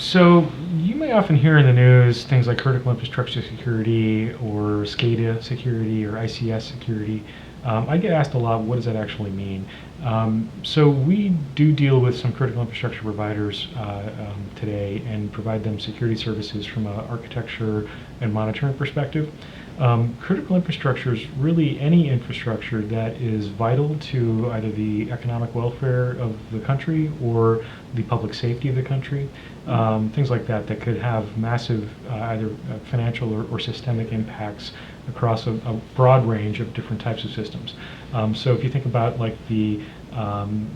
So you may often hear in the news things like critical infrastructure security or SCADA security or ICS security. I get asked a lot, what does that actually mean? So we do deal with some critical infrastructure providers today and provide them security services from an architecture and monitoring perspective. Critical infrastructure is really any infrastructure that is vital to either the economic welfare of the country or the public safety of the country. Things like that that could have massive either financial or systemic impacts across a broad range of different types of systems. So if you think about like the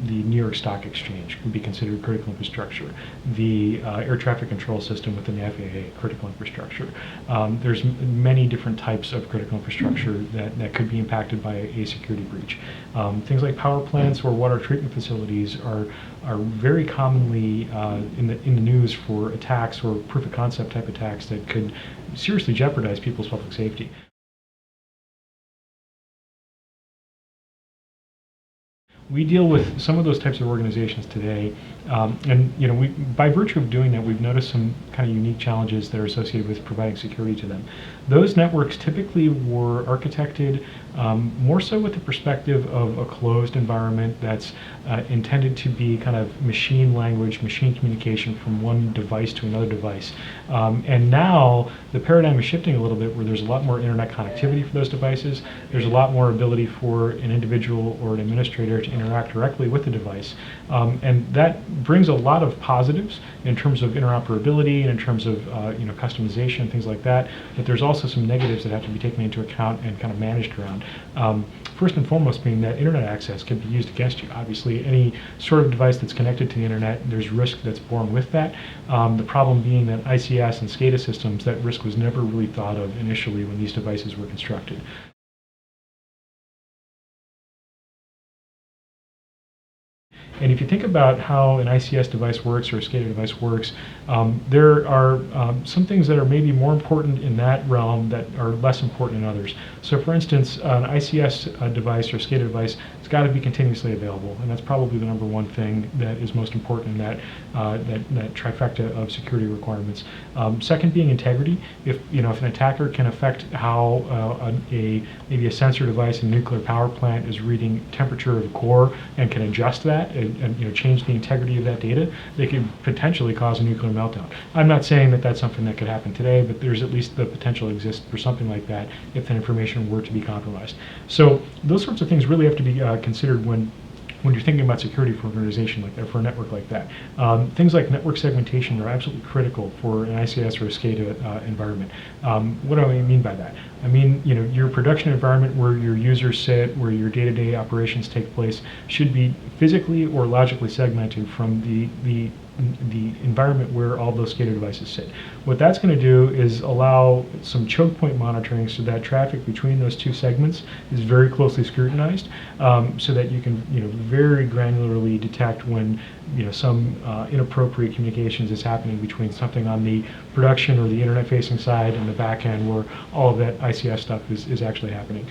New York Stock Exchange would be considered critical infrastructure. The air traffic control system within the FAA, critical infrastructure. There's many different types of critical infrastructure that could be impacted by a security breach. Things like power plants or water treatment facilities are very commonly in the news for attacks or proof of concept type attacks that could seriously jeopardize people's public safety. We deal with some of those types of organizations today, and by virtue of doing that, we've noticed some kind of unique challenges that are associated with providing security to them. Those networks typically were architected more so with the perspective of a closed environment that's intended to be kind of machine language, machine communication from one device to another device. And now the paradigm is shifting a little bit where there's a lot more internet connectivity for those devices. There's a lot more ability for an individual or an administrator to interact directly with the device. And that brings a lot of positives in terms of interoperability and in terms of customization and things like that. But there's also some negatives that have to be taken into account and kind of managed around. First and foremost being that internet access can be used against you. Obviously, any sort of device that's connected to the internet, there's risk that's born with that. The problem being that ICS and SCADA systems, that risk was never really thought of initially when these devices were constructed. And if you think about how an ICS device works or a SCADA device works, there are some things that are maybe more important in that realm that are less important in others. So for instance, an ICS device or SCADA device, it's got to be continuously available, and that's probably the number one thing that is most important in that trifecta of security requirements. Second being integrity. If an attacker can affect how maybe a sensor device in a nuclear power plant is reading temperature of the core and can adjust that and change the integrity of that data, they could potentially cause a nuclear meltdown. I'm not saying that that's something that could happen today, but there's at least the potential exists for something like that if that information were to be compromised. So those sorts of things really have to be considered when you're thinking about security for an organization like that, for a network like that. Things like network segmentation are absolutely critical for an ICS or a SCADA environment. What do I mean by that? I mean, your production environment where your users sit, where your day-to-day operations take place, should be physically or logically segmented from the environment where all those SCADA devices sit. What that's going to do is allow some choke point monitoring so that traffic between those two segments is very closely scrutinized, so that you can very granularly detect when some inappropriate communications is happening between something on the production or the internet facing side and the back end where all of that ICS stuff is actually happening.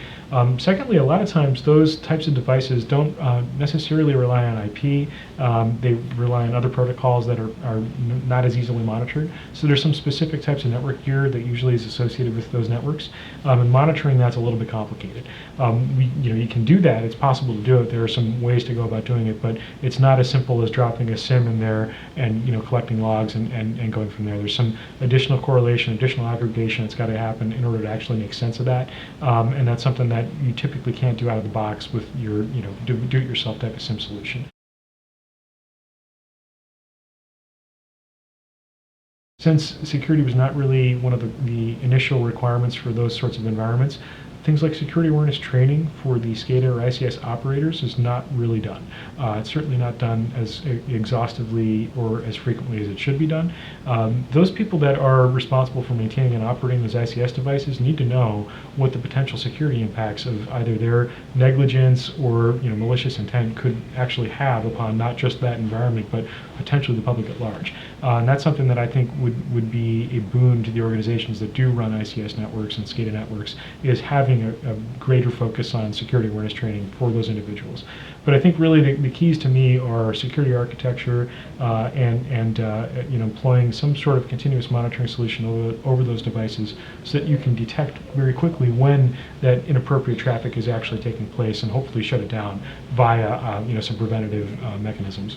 Secondly, a lot of times those types of devices don't necessarily rely on IP. They rely on other protocols that are not as easily monitored. So there's some specific types of network gear that usually is associated with those networks, and monitoring that's a little bit complicated. You can do that. It's possible to do it. There are some ways to go about doing it, but it's not as simple as dropping a SIM in there and collecting logs and going from there. There's some additional correlation, additional aggregation that's got to happen in order to actually make sense of that, and that's something that you typically can't do out of the box with your do-it-yourself type of SIM solution. Since security was not really one of the initial requirements for those sorts of environments, things like security awareness training for the SCADA or ICS operators is not really done. It's certainly not done as exhaustively or as frequently as it should be done. Those people that are responsible for maintaining and operating those ICS devices need to know what the potential security impacts of either their negligence or malicious intent could actually have upon not just that environment, but potentially the public at large. And that's something that I think would be a boon to the organizations that do run ICS networks and SCADA networks, is having a greater focus on security awareness training for those individuals. But I think really the keys to me are security architecture and employing some sort of continuous monitoring solution over those devices, so that you can detect very quickly when that inappropriate traffic is actually taking place, and hopefully shut it down via some preventative mechanisms.